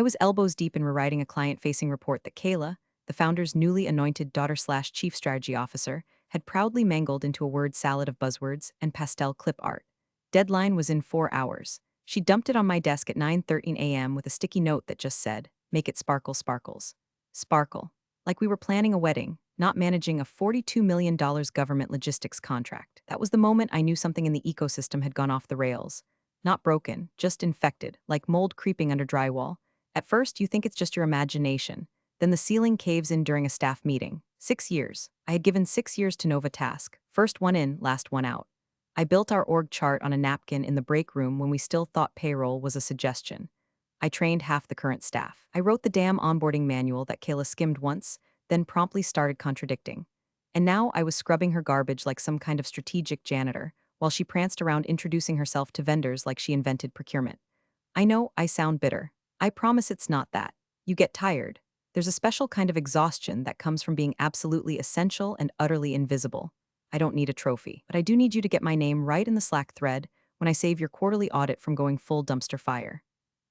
I was elbows deep in rewriting a client-facing report that Kayla, the founder's newly anointed daughter/chief strategy officer, had proudly mangled into a word salad of buzzwords and pastel clip art. Deadline was in 4 hours. She dumped it on my desk at 9:13 a.m. with a sticky note that just said, "Make it sparkle sparkles." Sparkle. Like we were planning a wedding, not managing a $42 million government logistics contract. That was the moment I knew something in the ecosystem had gone off the rails. Not broken, just infected, like mold creeping under drywall. At first, you think it's just your imagination. Then the ceiling caves in during a staff meeting. 6 years. I had given 6 years to Nova task. First one in, last one out. I built our org chart on a napkin in the break room when we still thought payroll was a suggestion. I trained half the current staff. I wrote the damn onboarding manual that Kayla skimmed once, then promptly started contradicting. And now I was scrubbing her garbage like some kind of strategic janitor, while she pranced around introducing herself to vendors like she invented procurement. I know I sound bitter. I promise it's not that. You get tired. There's a special kind of exhaustion that comes from being absolutely essential and utterly invisible. I don't need a trophy, but I do need you to get my name right in the Slack thread when I save your quarterly audit from going full dumpster fire.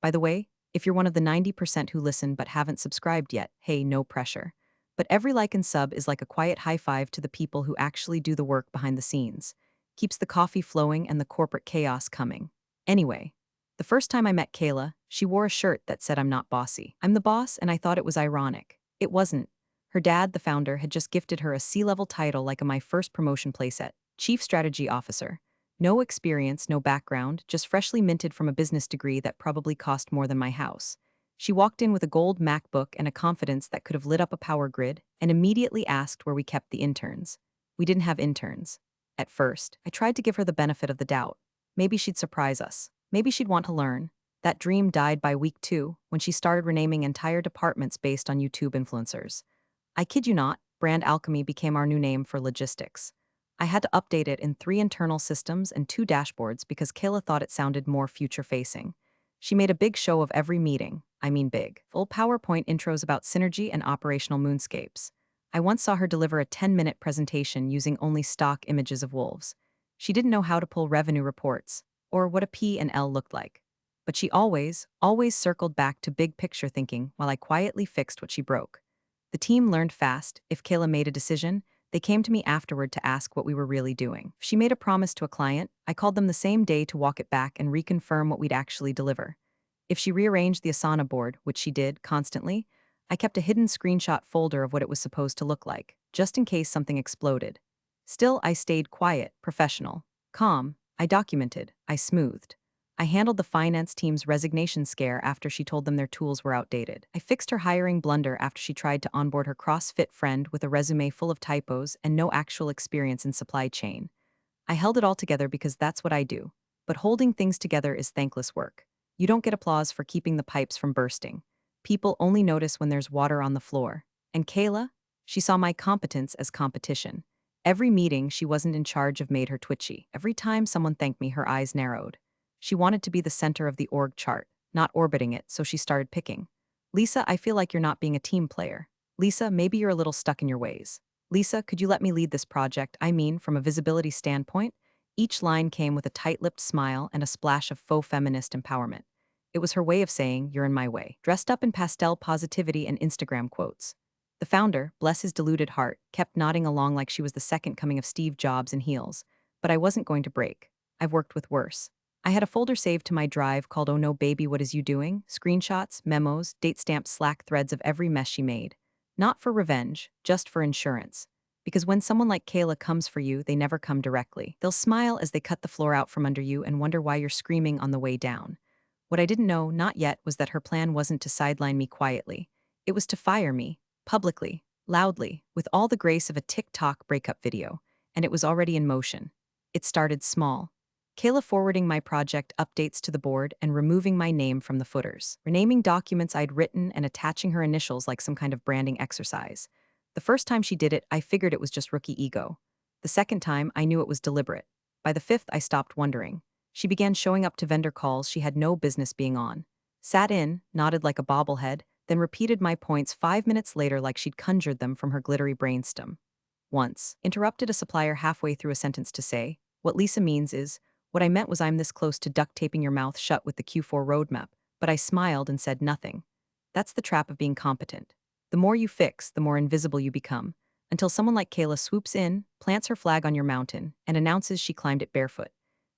By the way, if you're one of the 90% who listen but haven't subscribed yet, hey, no pressure. But every like and sub is like a quiet high five to the people who actually do the work behind the scenes. Keeps the coffee flowing and the corporate chaos coming. Anyway, the first time I met Kayla, she wore a shirt that said I'm not bossy. I'm the boss, and I thought it was ironic. It wasn't. Her dad, the founder, had just gifted her a C-level title like a my first promotion playset, Chief Strategy Officer. No experience, no background, just freshly minted from a business degree that probably cost more than my house. She walked in with a gold MacBook and a confidence that could have lit up a power grid, and immediately asked where we kept the interns. We didn't have interns. At first, I tried to give her the benefit of the doubt. Maybe she'd surprise us. Maybe she'd want to learn. That dream died by week 2, when she started renaming entire departments based on YouTube influencers. I kid you not, Brand Alchemy became our new name for logistics. I had to update it in 3 internal systems and 2 dashboards because Kayla thought it sounded more future-facing. She made a big show of every meeting, I mean big, full PowerPoint intros about synergy and operational moonscapes. I once saw her deliver a 10-minute presentation using only stock images of wolves. She didn't know how to pull revenue reports, or what a P and L looked like. But she always circled back to big picture thinking while I quietly fixed what she broke. The team learned fast. If Kayla made a decision, they came to me afterward to ask what we were really doing. If she made a promise to a client, I called them the same day to walk it back and reconfirm what we'd actually deliver. If she rearranged the Asana board, which she did constantly, I kept a hidden screenshot folder of what it was supposed to look like, just in case something exploded. Still, I stayed quiet, professional, calm. I documented, I smoothed. I handled the finance team's resignation scare after she told them their tools were outdated. I fixed her hiring blunder after she tried to onboard her CrossFit friend with a resume full of typos and no actual experience in supply chain. I held it all together because that's what I do. But holding things together is thankless work. You don't get applause for keeping the pipes from bursting. People only notice when there's water on the floor. And Kayla? She saw my competence as competition. Every meeting she wasn't in charge of made her twitchy. Every time someone thanked me, her eyes narrowed. She wanted to be the center of the org chart, not orbiting it, so she started picking. Lisa, I feel like you're not being a team player. Lisa, maybe you're a little stuck in your ways. Lisa, could you let me lead this project? I mean, from a visibility standpoint, each line came with a tight-lipped smile and a splash of faux feminist empowerment. It was her way of saying, you're in my way, dressed up in pastel positivity and Instagram quotes. The founder, bless his deluded heart, kept nodding along like she was the second coming of Steve Jobs in heels. But I wasn't going to break. I've worked with worse. I had a folder saved to my drive called Oh No Baby What Is You Doing? Screenshots, memos, date-stamped Slack threads of every mess she made. Not for revenge, just for insurance. Because when someone like Kayla comes for you, they never come directly. They'll smile as they cut the floor out from under you and wonder why you're screaming on the way down. What I didn't know, not yet, was that her plan wasn't to sideline me quietly. It was to fire me, publicly, loudly, with all the grace of a TikTok breakup video, and it was already in motion. It started small. Kayla forwarding my project updates to the board and removing my name from the footers, renaming documents I'd written and attaching her initials like some kind of branding exercise. The first time she did it, I figured it was just rookie ego. The second time, I knew it was deliberate. By the fifth, I stopped wondering. She began showing up to vendor calls she had no business being on. Sat in, nodded like a bobblehead, then repeated my points 5 minutes later like she'd conjured them from her glittery brainstem. Once, interrupted a supplier halfway through a sentence to say, what Lisa means is, what I meant was I'm this close to duct taping your mouth shut with the Q4 roadmap, but I smiled and said nothing. That's the trap of being competent. The more you fix, the more invisible you become, until someone like Kayla swoops in, plants her flag on your mountain, and announces she climbed it barefoot.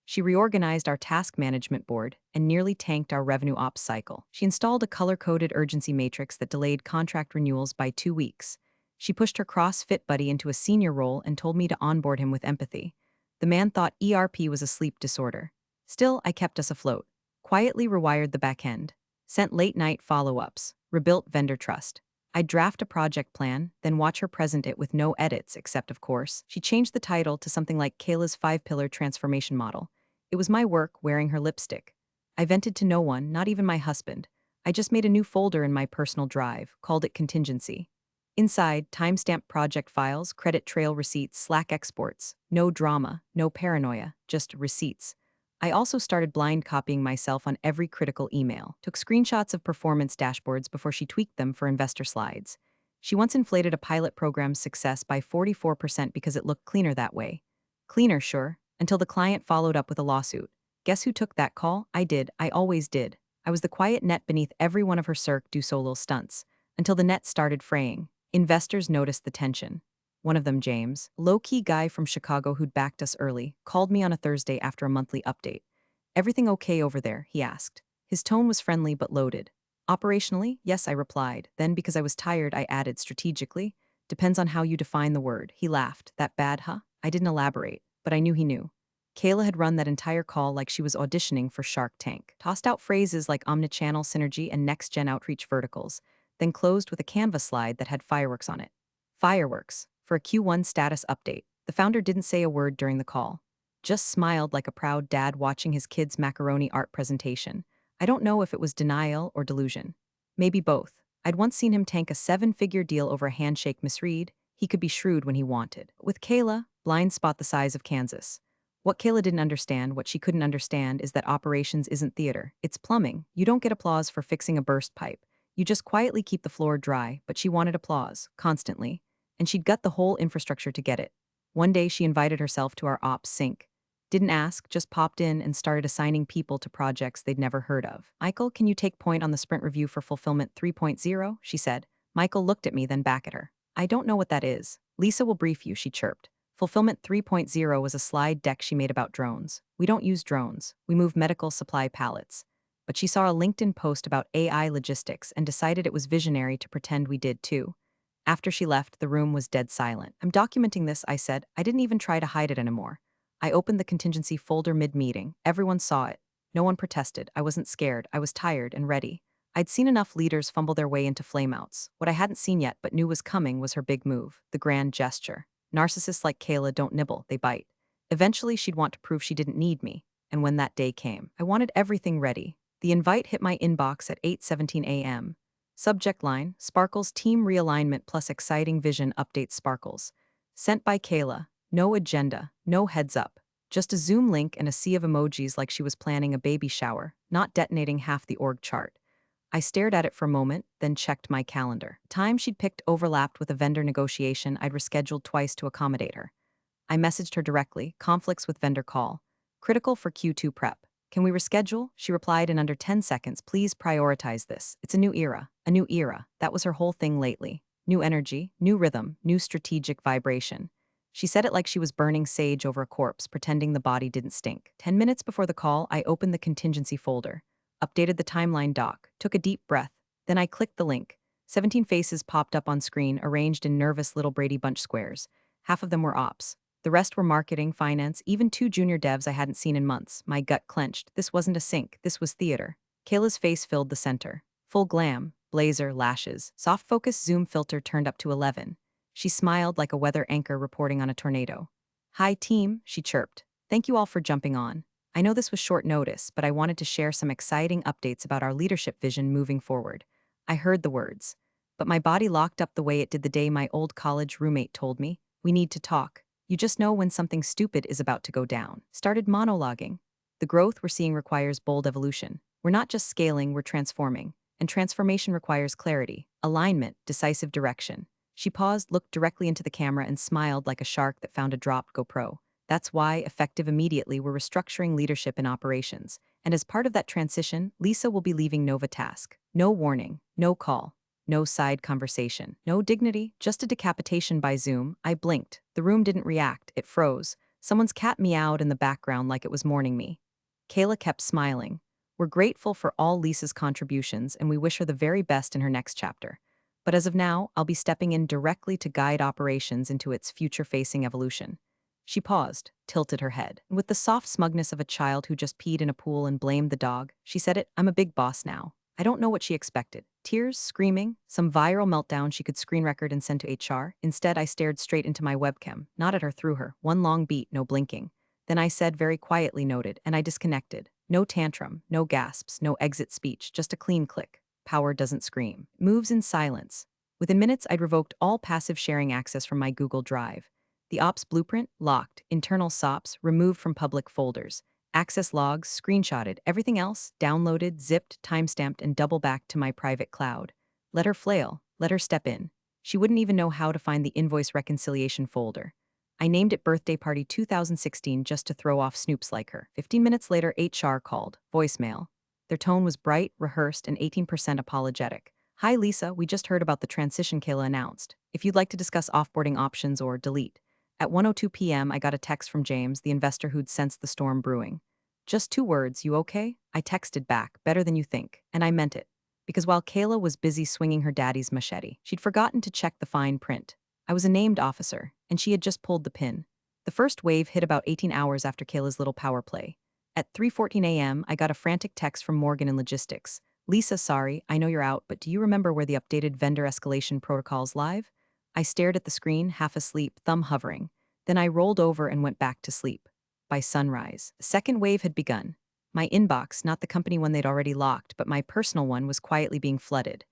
She reorganized our task management board and nearly tanked our revenue ops cycle. She installed a color-coded urgency matrix that delayed contract renewals by 2 weeks. She pushed her CrossFit buddy into a senior role and told me to onboard him with empathy. The man thought ERP was a sleep disorder. Still, I kept us afloat. Quietly rewired the back end. Sent late-night follow-ups. Rebuilt vendor trust. I'd draft a project plan, then watch her present it with no edits, except, of course, she changed the title to something like Kayla's 5-pillar transformation model. It was my work wearing her lipstick. I vented to no one, not even my husband. I just made a new folder in my personal drive, called it contingency. Inside, timestamped project files, credit trail receipts, Slack exports. No drama, no paranoia, just receipts. I also started blind copying myself on every critical email, took screenshots of performance dashboards before she tweaked them for investor slides. She once inflated a pilot program's success by 44% because it looked cleaner that way. Cleaner, sure, until the client followed up with a lawsuit. Guess who took that call? I did. I always did. I was the quiet net beneath every one of her Cirque du Soleil stunts, until the net started fraying. Investors noticed the tension. One of them, James, low-key guy from Chicago who'd backed us early, called me on a Thursday after a monthly update. "Everything okay over there?" he asked. His tone was friendly but loaded. "Operationally, yes," I replied. Then, because I was tired, I added strategically, "Depends on how you define the word." He laughed. "That bad, huh?" I didn't elaborate, but I knew he knew. Kayla had run that entire call like she was auditioning for Shark Tank. Tossed out phrases like omnichannel synergy and next-gen outreach verticals, then closed with a Canva slide that had fireworks on it. Fireworks. For a Q1 status update. The founder didn't say a word during the call. Just smiled like a proud dad watching his kid's macaroni art presentation. I don't know if it was denial or delusion. Maybe both. I'd once seen him tank a 7-figure deal over a handshake misread. He could be shrewd when he wanted. With Kayla, blind spot the size of Kansas. What Kayla didn't understand, what she couldn't understand, is that operations isn't theater. It's plumbing. You don't get applause for fixing a burst pipe. You just quietly keep the floor dry, but she wanted applause, constantly. And she'd gut the whole infrastructure to get it. One day she invited herself to our ops sync. Didn't ask, just popped in and started assigning people to projects they'd never heard of. "Michael, can you take point on the sprint review for Fulfillment 3.0? She said. Michael looked at me, then back at her. "I don't know what that is. Lisa will brief you," she chirped. Fulfillment 3.0 was a slide deck she made about drones. "We don't use drones. We move medical supply pallets." But she saw a LinkedIn post about AI logistics and decided it was visionary to pretend we did too. After she left, the room was dead silent. "I'm documenting this," I said. I didn't even try to hide it anymore. I opened the contingency folder mid-meeting. Everyone saw it. No one protested. I wasn't scared. I was tired and ready. I'd seen enough leaders fumble their way into flameouts. What I hadn't seen yet but knew was coming was her big move, the grand gesture. Narcissists like Kayla don't nibble, they bite. Eventually, she'd want to prove she didn't need me. And when that day came, I wanted everything ready. The invite hit my inbox at 8:17 a.m. Subject line, Sparkles team realignment plus exciting vision updates Sparkles. Sent by Kayla. No agenda, no heads up. Just a Zoom link and a sea of emojis like she was planning a baby shower, not detonating half the org chart. I stared at it for a moment, then checked my calendar. Time she'd picked overlapped with a vendor negotiation I'd rescheduled twice to accommodate her. I messaged her directly, conflicts with vendor call. Critical for Q2 prep. "Can we reschedule?" She replied in under 10 seconds, "Please prioritize this. It's a new era." A new era. That was her whole thing lately. New energy, new rhythm, new strategic vibration. She said it like she was burning sage over a corpse, pretending the body didn't stink. 10 minutes before the call, I opened the contingency folder, updated the timeline doc, took a deep breath. Then I clicked the link. 17 faces popped up on screen, arranged in nervous little Brady Bunch squares. Half of them were ops. The rest were marketing, finance, even 2 junior devs I hadn't seen in months. My gut clenched. This wasn't a sync. This was theater. Kayla's face filled the center. Full glam, blazer, lashes, soft focus zoom filter turned up to 11. She smiled like a weather anchor reporting on a tornado. "Hi, team," she chirped. "Thank you all for jumping on. I know this was short notice, but I wanted to share some exciting updates about our leadership vision moving forward." I heard the words, but my body locked up the way it did the day my old college roommate told me, "We need to talk. You just know when something stupid is about to go down." Started monologuing. The growth we're seeing requires bold evolution. We're not just scaling, we're transforming. And transformation requires clarity, alignment, decisive direction. She paused, looked directly into the camera, and smiled like a shark that found a dropped GoPro. "That's why, effective immediately, we're restructuring leadership and operations. And as part of that transition, Lisa will be leaving Nova Task. No warning, No call. No side conversation. No dignity, just a decapitation by Zoom. I blinked. The room didn't react, it froze. Someone's cat meowed in the background like it was mourning me. Kayla kept smiling. We're grateful for all Lisa's contributions and we wish her the very best in her next chapter. But as of now, I'll be stepping in directly to guide operations into its future-facing evolution. She paused, tilted her head, and with the soft smugness of a child who just peed in a pool and blamed the dog, she said it, I'm a big boss now. I don't know what she expected. Tears, screaming, some viral meltdown she could screen record and send to HR. Instead, I stared straight into my webcam, not at her through her, one long beat, no blinking. Then I said very quietly noted, and I disconnected. No tantrum, no gasps, no exit speech, just a clean click. Power doesn't scream. Moves in silence. Within minutes, I'd revoked all passive sharing access from my Google Drive. The ops blueprint, locked. Internal SOPs, removed from public folders. Access logs, screenshotted. Everything else, downloaded, zipped, timestamped, and double-backed to my private cloud. Let her flail. Let her step in. She wouldn't even know how to find the invoice reconciliation folder. I named it Birthday Party 2016 just to throw off snoops like her. 15 minutes later, HR called. Voicemail. Their tone was bright, rehearsed, and 18% apologetic. Hi Lisa, we just heard about the transition Kayla announced. If you'd like to discuss offboarding options or delete. At 1:02 p.m., I got a text from James, the investor who'd sensed the storm brewing. Just 2 words, you okay? I texted back, better than you think, and I meant it. Because while Kayla was busy swinging her daddy's machete, she'd forgotten to check the fine print. I was a named officer, and she had just pulled the pin. The first wave hit about 18 hours after Kayla's little power play. At 3:14 a.m., I got a frantic text from Morgan in logistics. Lisa, sorry, I know you're out, but do you remember where the updated vendor escalation protocol's live? I stared at the screen, half asleep, thumb hovering. Then I rolled over and went back to sleep. By sunrise, the second wave had begun. My inbox, not the company one they'd already locked, but my personal one, was quietly being flooded.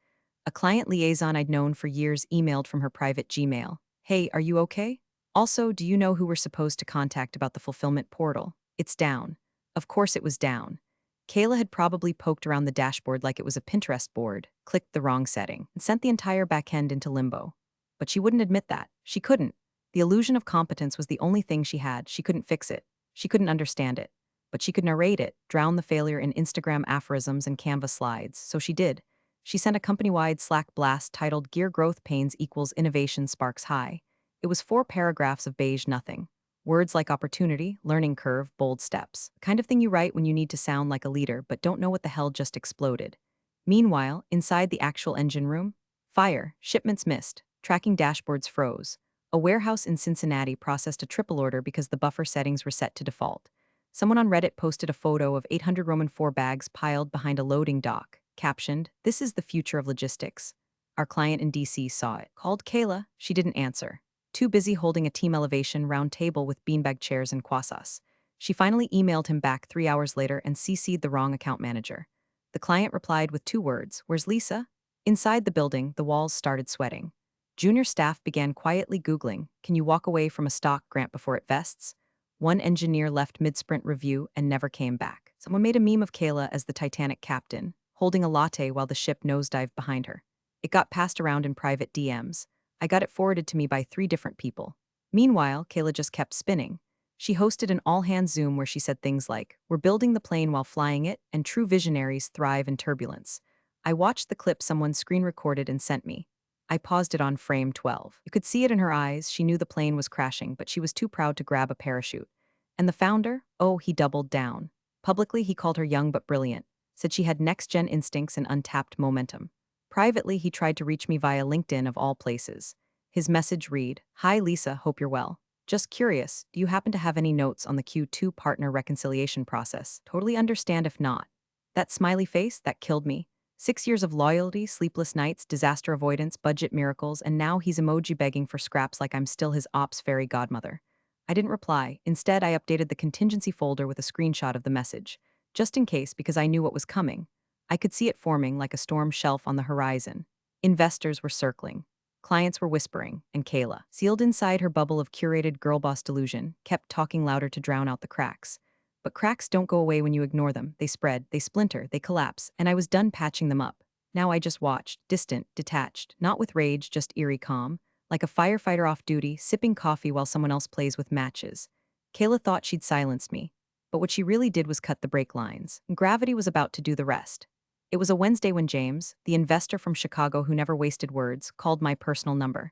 A client liaison I'd known for years emailed from her private Gmail. Hey, are you okay? Also, do you know who we're supposed to contact about the fulfillment portal? It's down. Of course it was down. Kayla had probably poked around the dashboard like it was a Pinterest board, clicked the wrong setting, and sent the entire backend into limbo. But she wouldn't admit that. She couldn't. The illusion of competence was the only thing she had. She couldn't fix it. She couldn't understand it. But she could narrate it, drown the failure in Instagram aphorisms and Canva slides, so she did. She sent a company-wide Slack blast titled Gear Growth Pains Equals Innovation Sparks High. It was 4 paragraphs of beige nothing. Words like opportunity, learning curve, bold steps. The kind of thing you write when you need to sound like a leader but don't know what the hell just exploded. Meanwhile, inside the actual engine room, fire, shipments missed, tracking dashboards froze. A warehouse in Cincinnati processed a triple order because the buffer settings were set to default. Someone on Reddit posted a photo of 800 Roman 4 bags piled behind a loading dock, captioned, "This is the future of logistics." Our client in DC saw it. Called Kayla, she didn't answer. Too busy holding a team elevation round table with beanbag chairs and croissants. She finally emailed him back 3 hours later and CC'd the wrong account manager. The client replied with 2 words, "Where's Lisa?" Inside the building, the walls started sweating. Junior staff began quietly Googling, "Can you walk away from a stock grant before it vests?" One engineer left mid-sprint review and never came back. Someone made a meme of Kayla as the Titanic captain, holding a latte while the ship nosedived behind her. It got passed around in private DMs. I got it forwarded to me by 3 different people. Meanwhile, Kayla just kept spinning. She hosted an all-hands Zoom where she said things like, "We're building the plane while flying it, and true visionaries thrive in turbulence." I watched the clip someone screen-recorded and sent me. I paused it on frame 12. You could see it in her eyes. She knew the plane was crashing, but she was too proud to grab a parachute. And the founder? Oh, he doubled down. Publicly, he called her young but brilliant, said she had next-gen instincts and untapped momentum. Privately, he tried to reach me via LinkedIn of all places. His message read, "Hi Lisa, hope you're well. Just curious, do you happen to have any notes on the Q2 partner reconciliation process? Totally understand if not." That smiley face, that killed me. 6 years of loyalty, sleepless nights, disaster avoidance, budget miracles, and now he's emoji begging for scraps like I'm still his ops fairy godmother. I didn't reply. Instead, I updated the contingency folder with a screenshot of the message. Just in case, because I knew what was coming. I could see it forming like a storm shelf on the horizon. Investors were circling. Clients were whispering, and Kayla, sealed inside her bubble of curated girl-boss delusion, kept talking louder to drown out the cracks. But cracks don't go away when you ignore them. They spread, they splinter, they collapse, and I was done patching them up. Now I just watched, distant, detached, not with rage, just eerie calm, like a firefighter off duty, sipping coffee while someone else plays with matches. Kayla thought she'd silenced me, but what she really did was cut the brake lines. Gravity was about to do the rest. It was a Wednesday when James, the investor from Chicago who never wasted words, called my personal number.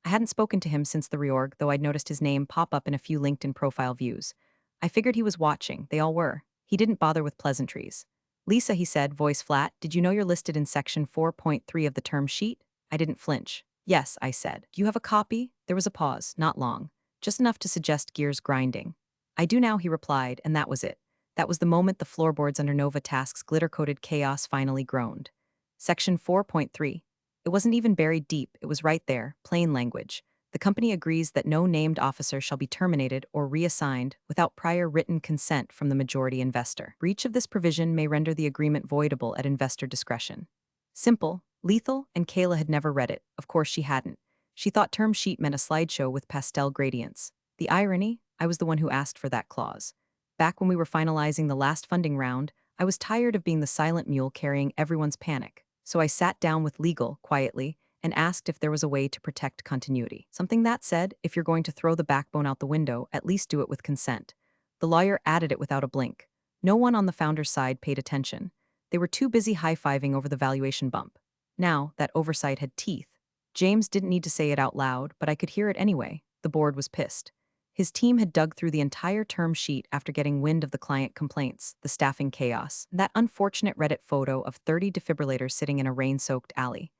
I hadn't spoken to him since the reorg, though I'd noticed his name pop up in a few LinkedIn profile views. I figured he was watching, they all were. He didn't bother with pleasantries. Lisa, he said, voice flat, did you know you're listed in section 4.3 of the term sheet? I didn't flinch. Yes, I said. Do you have a copy? There was a pause, not long. Just enough to suggest gears grinding. I do now, he replied, and that was it. That was the moment the floorboards under Nova Task's glitter-coated chaos finally groaned. Section 4.3. It wasn't even buried deep, it was right there, plain language. The company agrees that no named officer shall be terminated or reassigned without prior written consent from the majority investor. Breach of this provision may render the agreement voidable at investor discretion. Simple, lethal, and Kayla had never read it. Of course she hadn't. She thought term sheet meant a slideshow with pastel gradients. The irony? I was the one who asked for that clause. Back when we were finalizing the last funding round, I was tired of being the silent mule carrying everyone's panic. So I sat down with legal, quietly, and asked if there was a way to protect continuity. Something that said, if you're going to throw the backbone out the window, at least do it with consent. The lawyer added it without a blink. No one on the founder's side paid attention. They were too busy high-fiving over the valuation bump. Now, that oversight had teeth. James didn't need to say it out loud, but I could hear it anyway. The board was pissed. His team had dug through the entire term sheet after getting wind of the client complaints, the staffing chaos, and that unfortunate Reddit photo of 30 defibrillators sitting in a rain-soaked alley.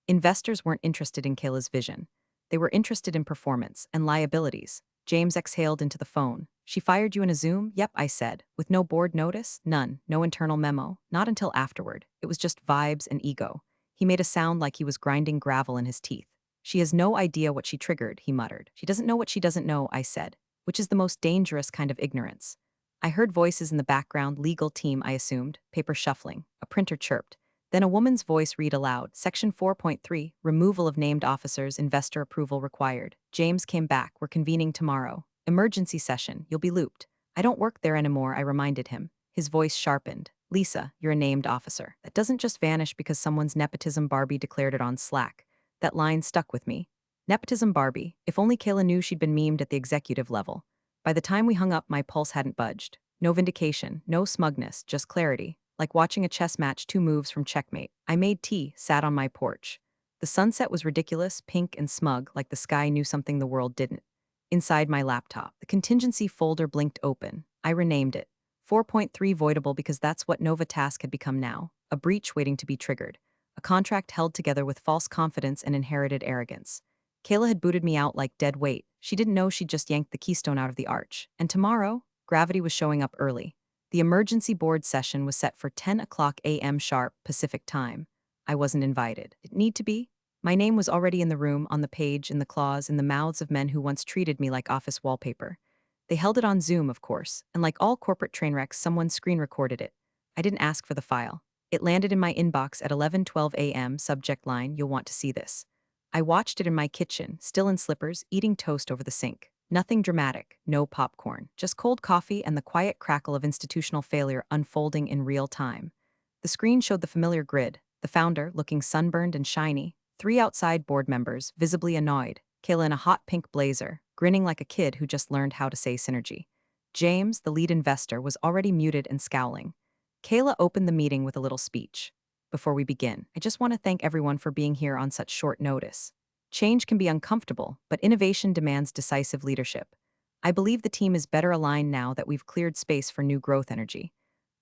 Investors weren't interested in Kayla's vision. They were interested in performance and liabilities. James exhaled into the phone. She fired you in a Zoom? Yep, I said. With no board notice? None. No internal memo. Not until afterward. It was just vibes and ego. He made a sound like he was grinding gravel in his teeth. She has no idea what she triggered, he muttered. She doesn't know what she doesn't know, I said, which is the most dangerous kind of ignorance. I heard voices in the background, legal team, I assumed, paper shuffling. A printer chirped. Then a woman's voice read aloud, Section 4.3, removal of named officers, investor approval required. James came back, we're convening tomorrow. Emergency session, you'll be looped. I don't work there anymore, I reminded him. His voice sharpened. Lisa, you're a named officer. That doesn't just vanish because someone's nepotism Barbie declared it on Slack. That line stuck with me. Nepotism Barbie, if only Kayla knew she'd been memed at the executive level. By the time we hung up, my pulse hadn't budged. No vindication, no smugness, just clarity. Like watching a chess match 2 moves from Checkmate. I made tea, sat on my porch. The sunset was ridiculous, pink and smug, like the sky knew something the world didn't. Inside my laptop, the contingency folder blinked open. I renamed it. 4.3 voidable because that's what Nova Task had become now. A breach waiting to be triggered. A contract held together with false confidence and inherited arrogance. Kayla had booted me out like dead weight. She didn't know she'd just yanked the keystone out of the arch. And tomorrow, gravity was showing up early. The emergency board session was set for 10 o'clock a.m. sharp Pacific time. I wasn't invited. Did it need to be? My name was already in the room, on the page, in the clause, in the mouths of men who once treated me like office wallpaper. They held it on Zoom, of course, and like all corporate train wrecks, someone screen recorded it. I didn't ask for the file. It landed in my inbox at 11:12 a.m. Subject line, you'll want to see this. I watched it in my kitchen, still in slippers, eating toast over the sink. Nothing dramatic, no popcorn, just cold coffee and the quiet crackle of institutional failure unfolding in real time. The screen showed the familiar grid, the founder, looking sunburned and shiny, 3 outside board members, visibly annoyed, Kayla in a hot pink blazer, grinning like a kid who just learned how to say synergy. James, the lead investor, was already muted and scowling. Kayla opened the meeting with a little speech. Before we begin, I just want to thank everyone for being here on such short notice. Change can be uncomfortable, but innovation demands decisive leadership. I believe the team is better aligned now that we've cleared space for new growth energy.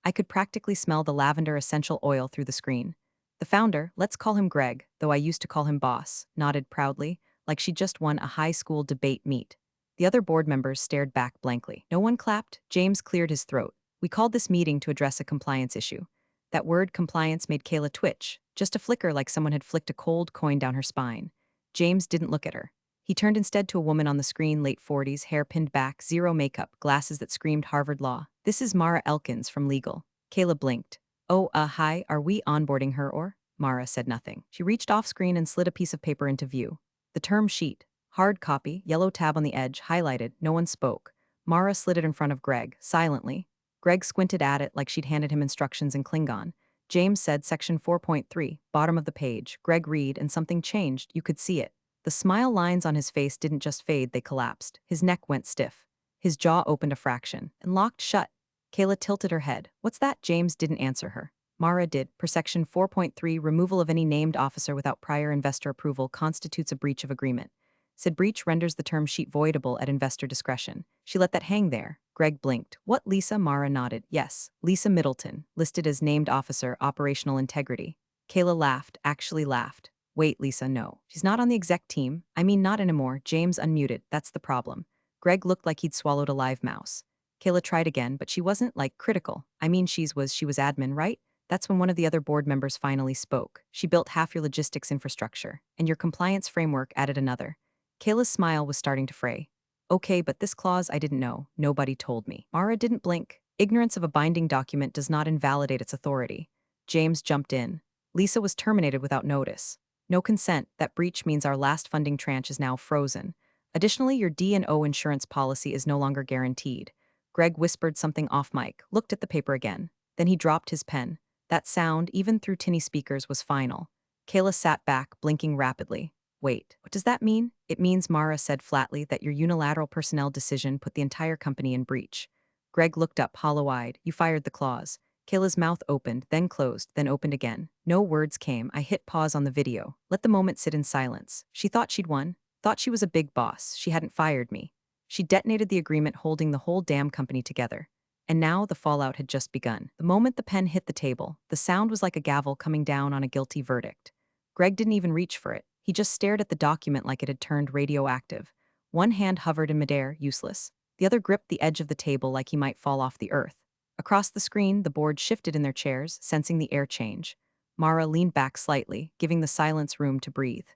I could practically smell the lavender essential oil through the screen. The founder, let's call him Greg, though I used to call him boss, nodded proudly, like she just won a high school debate meet. The other board members stared back blankly. No one clapped. James cleared his throat. We called this meeting to address a compliance issue. That word compliance made Kayla twitch, just a flicker like someone had flicked a cold coin down her spine. James didn't look at her. He turned instead to a woman on the screen, late 40s, hair pinned back, zero makeup, glasses that screamed Harvard Law. This is Mara Elkins from Legal. Kayla blinked. Oh, hi, are we onboarding her or? Mara said nothing. She reached off screen and slid a piece of paper into view. The term sheet. Hard copy, yellow tab on the edge, highlighted, no one spoke. Mara slid it in front of Greg, silently. Greg squinted at it like she'd handed him instructions in Klingon. James said section 4.3, bottom of the page. Greg read, and something changed, you could see it. The smile lines on his face didn't just fade, they collapsed. His neck went stiff. His jaw opened a fraction, and locked shut. Kayla tilted her head. What's that? James didn't answer her. Mara did, per Section 4.3, removal of any named officer without prior investor approval constitutes a breach of agreement. Said breach renders the term sheet voidable at investor discretion. She let that hang there. Greg blinked. What, Lisa? Mara nodded. Yes, Lisa Middleton, listed as named officer, operational integrity. Kayla laughed, actually laughed. Wait, Lisa, no. She's not on the exec team. I mean, not anymore. James unmuted. That's the problem. Greg looked like he'd swallowed a live mouse. Kayla tried again, but she wasn't, like, critical. I mean, she was admin, right? That's when one of the other board members finally spoke. She built half your logistics infrastructure, and your compliance framework added another. Kayla's smile was starting to fray. Okay, but this clause I didn't know. Nobody told me. Mara didn't blink. Ignorance of a binding document does not invalidate its authority. James jumped in. Lisa was terminated without notice. No consent. That breach means our last funding tranche is now frozen. Additionally, your D&O insurance policy is no longer guaranteed. Greg whispered something off mic, looked at the paper again. Then he dropped his pen. That sound, even through tinny speakers, was final. Kayla sat back, blinking rapidly. Wait, what does that mean? It means, Mara said flatly, that your unilateral personnel decision put the entire company in breach. Greg looked up, hollow-eyed. You fired the clause. Kayla's mouth opened, then closed, then opened again. No words came. I hit pause on the video. Let the moment sit in silence. She thought she'd won. Thought she was a big boss. She hadn't fired me. She detonated the agreement holding the whole damn company together. And now the fallout had just begun. The moment the pen hit the table, the sound was like a gavel coming down on a guilty verdict. Greg didn't even reach for it. He just stared at the document like it had turned radioactive. One hand hovered in midair, useless. The other gripped the edge of the table like he might fall off the earth. Across the screen, the board shifted in their chairs, sensing the air change. Mara leaned back slightly, giving the silence room to breathe.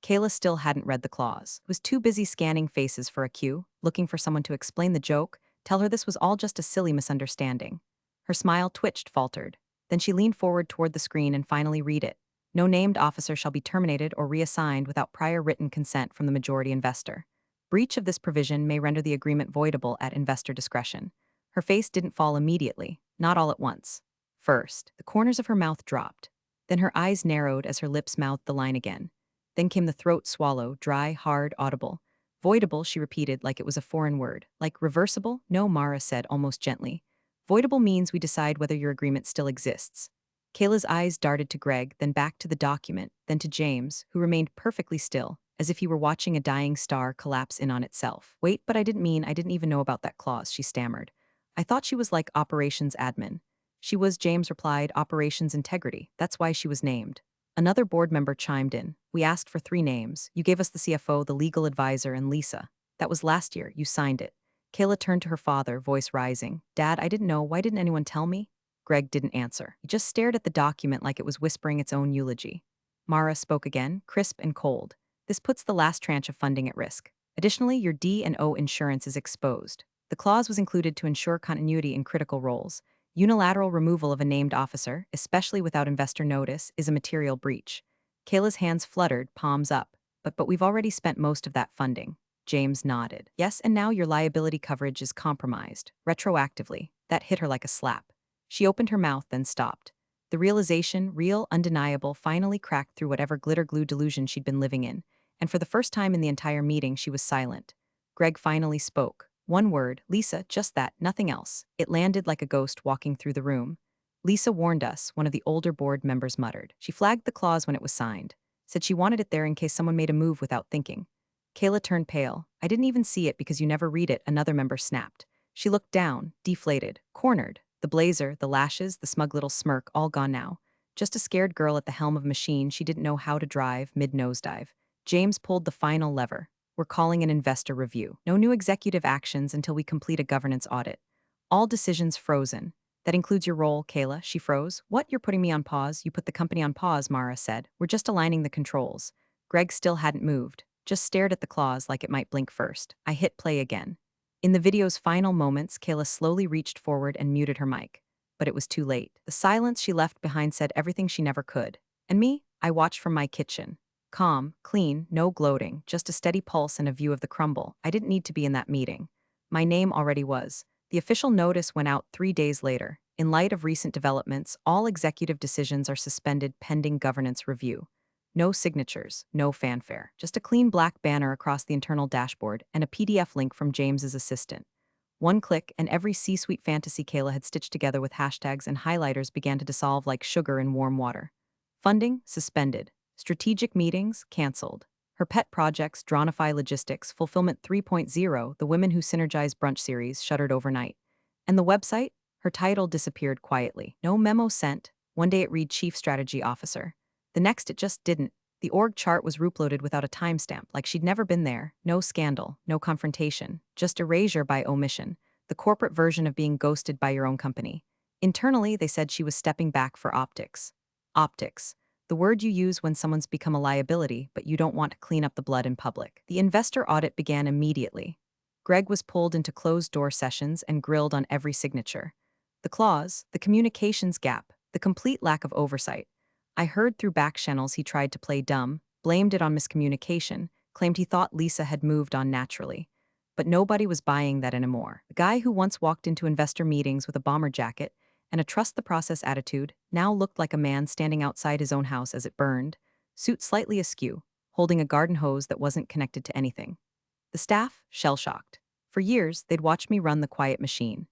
Kayla still hadn't read the clause. Was too busy scanning faces for a cue, looking for someone to explain the joke, tell her this was all just a silly misunderstanding. Her smile twitched, faltered. Then she leaned forward toward the screen and finally read it. No named officer shall be terminated or reassigned without prior written consent from the majority investor. Breach of this provision may render the agreement voidable at investor discretion. Her face didn't fall immediately, not all at once. First, the corners of her mouth dropped. Then her eyes narrowed as her lips mouthed the line again. Then came the throat swallow, dry, hard, audible. Voidable, she repeated like it was a foreign word. Like reversible? No, Mara said almost gently. Voidable means we decide whether your agreement still exists. Kayla's eyes darted to Greg, then back to the document, then to James, who remained perfectly still, as if he were watching a dying star collapse in on itself. Wait, but I didn't even know about that clause, she stammered. I thought she was like operations admin. She was, James replied, operations integrity. That's why she was named. Another board member chimed in. We asked for 3 names. You gave us the CFO, the legal advisor, and Lisa. That was last year. You signed it. Kayla turned to her father, voice rising. Dad, I didn't know. Why didn't anyone tell me? Greg didn't answer. He just stared at the document like it was whispering its own eulogy. Mara spoke again, crisp and cold. This puts the last tranche of funding at risk. Additionally, your D&O insurance is exposed. The clause was included to ensure continuity in critical roles. Unilateral removal of a named officer, especially without investor notice, is a material breach. Kayla's hands fluttered, palms up. But we've already spent most of that funding. James nodded. Yes, and now your liability coverage is compromised. Retroactively. That hit her like a slap. She opened her mouth, then stopped. The realization, real, undeniable, finally cracked through whatever glitter-glue delusion she'd been living in. And for the first time in the entire meeting, she was silent. Greg finally spoke. One word, Lisa, just that, nothing else. It landed like a ghost walking through the room. Lisa warned us, one of the older board members muttered. She flagged the clause when it was signed. Said she wanted it there in case someone made a move without thinking. Kayla turned pale. I didn't even see it because you never read it, another member snapped. She looked down, deflated, cornered. The blazer, the lashes, the smug little smirk, all gone now. Just a scared girl at the helm of a machine she didn't know how to drive, mid-nosedive. James pulled the final lever. We're calling an investor review. No new executive actions until we complete a governance audit. All decisions frozen. That includes your role, Kayla. She froze. What? You're putting me on pause? You put the company on pause, Mara said. We're just aligning the controls. Greg still hadn't moved. Just stared at the clause like it might blink first. I hit play again. In the video's final moments, Kayla slowly reached forward and muted her mic. But it was too late. The silence she left behind said everything she never could. And me? I watched from my kitchen. Calm, clean, no gloating, just a steady pulse and a view of the crumble. I didn't need to be in that meeting. My name already was. The official notice went out 3 days later. In light of recent developments, all executive decisions are suspended pending governance review. No signatures, no fanfare, just a clean black banner across the internal dashboard and a PDF link from James's assistant. One click, and every C-suite fantasy Kayla had stitched together with hashtags and highlighters began to dissolve like sugar in warm water. Funding, suspended. Strategic meetings, canceled. Her pet projects, Dronify Logistics, Fulfillment 3.0, the Women Who Synergize Brunch series, shuttered overnight. And the website? Her title disappeared quietly. No memo sent. One day it read Chief Strategy Officer. The next it just didn't. The org chart was uploaded without a timestamp, like she'd never been there. No scandal, no confrontation, just erasure by omission. The corporate version of being ghosted by your own company. Internally, they said she was stepping back for optics. Optics. The word you use when someone's become a liability, but you don't want to clean up the blood in public. The investor audit began immediately. Greg was pulled into closed-door sessions and grilled on every signature. The clause, the communications gap, the complete lack of oversight. I heard through back channels he tried to play dumb, blamed it on miscommunication, claimed he thought Lisa had moved on naturally. But nobody was buying that anymore. The guy who once walked into investor meetings with a bomber jacket and a trust-the-process attitude now looked like a man standing outside his own house as it burned, suit slightly askew, holding a garden hose that wasn't connected to anything. The staff, shell-shocked. For years, they'd watched me run the quiet machine.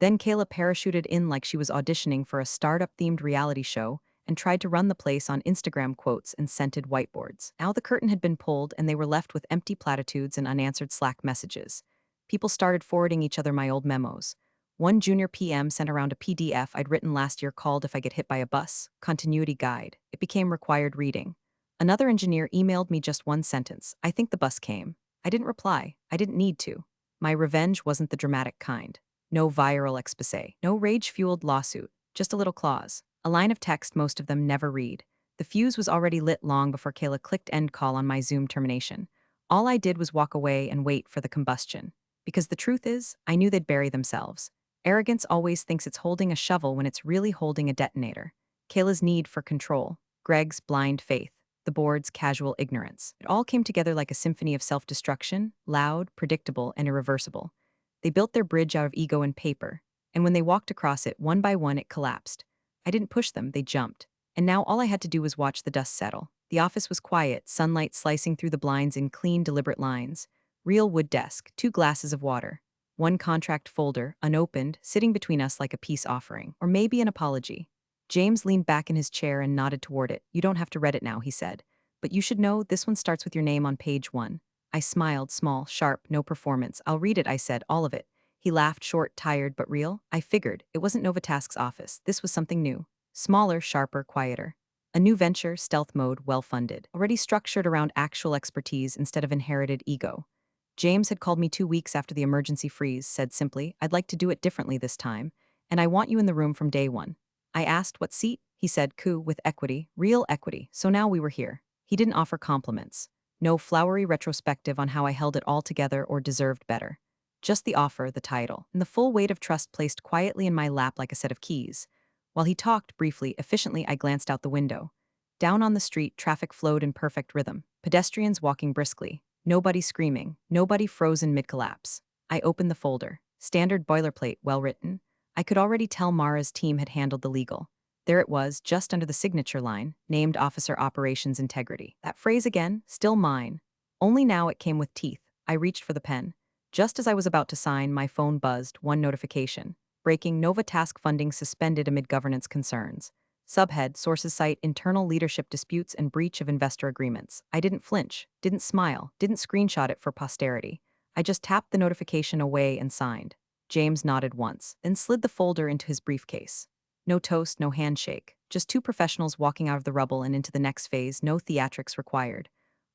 Then Kayla parachuted in like she was auditioning for a startup-themed reality show and tried to run the place on Instagram quotes and scented whiteboards. Now the curtain had been pulled and they were left with empty platitudes and unanswered Slack messages. People started forwarding each other my old memos. One junior PM sent around a PDF I'd written last year called If I Get Hit by a Bus, Continuity Guide. It became required reading. Another engineer emailed me just one sentence. I think the bus came. I didn't reply. I didn't need to. My revenge wasn't the dramatic kind. No viral expose. No rage-fueled lawsuit. Just a little clause. A line of text most of them never read. The fuse was already lit long before Kayla clicked end call on my Zoom termination. All I did was walk away and wait for the combustion. Because the truth is, I knew they'd bury themselves. Arrogance always thinks it's holding a shovel when it's really holding a detonator. Kayla's need for control. Greg's blind faith. The board's casual ignorance. It all came together like a symphony of self-destruction, loud, predictable, and irreversible. They built their bridge out of ego and paper, and when they walked across it, one by one, it collapsed. I didn't push them, they jumped. And now all I had to do was watch the dust settle. The office was quiet, sunlight slicing through the blinds in clean, deliberate lines. Real wood desk, 2 glasses of water. One contract folder, unopened, sitting between us like a peace offering. Or maybe an apology. James leaned back in his chair and nodded toward it. You don't have to read it now, he said. But you should know this one starts with your name on page 1. I smiled, small, sharp, no performance. I'll read it, I said, all of it. He laughed, short, tired, but real. I figured. It wasn't Novatask's office. This was something new. Smaller, sharper, quieter. A new venture, stealth mode, well-funded. Already structured around actual expertise instead of inherited ego. James had called me 2 weeks after the emergency freeze, said simply, I'd like to do it differently this time, and I want you in the room from day one. I asked, what seat? He said, coup, with equity, real equity. So now we were here. He didn't offer compliments. No flowery retrospective on how I held it all together or deserved better. Just the offer, the title, and the full weight of trust placed quietly in my lap like a set of keys. While he talked, briefly, efficiently, I glanced out the window. Down on the street, traffic flowed in perfect rhythm. Pedestrians walking briskly. Nobody screaming. Nobody frozen mid-collapse. I opened the folder. Standard boilerplate, well-written. I could already tell Mara's team had handled the legal. There it was, just under the signature line, named Officer Operations Integrity. That phrase again, still mine. Only now it came with teeth. I reached for the pen. Just as I was about to sign, my phone buzzed, one notification. Breaking, Nova Task funding suspended amid governance concerns. Subhead, sources cite internal leadership disputes and breach of investor agreements. I didn't flinch, didn't smile, didn't screenshot it for posterity. I just tapped the notification away and signed. James nodded once, then slid the folder into his briefcase. No toast, no handshake. Just 2 professionals walking out of the rubble and into the next phase, no theatrics required.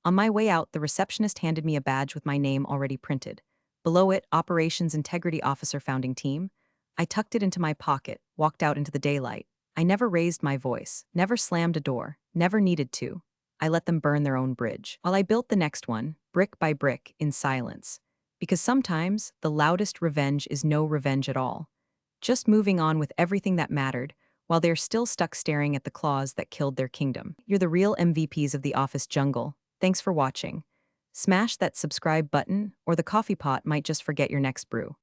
On my way out, the receptionist handed me a badge with my name already printed. Below it, Operations Integrity Officer Founding Team. I tucked it into my pocket, walked out into the daylight. I never raised my voice, never slammed a door, never needed to. I let them burn their own bridge, while I built the next one, brick by brick, in silence. Because sometimes, the loudest revenge is no revenge at all. Just moving on with everything that mattered, while they're still stuck staring at the claws that killed their kingdom. You're the real MVPs of the office jungle. Thanks for watching. Smash that subscribe button, or the coffee pot might just forget your next brew.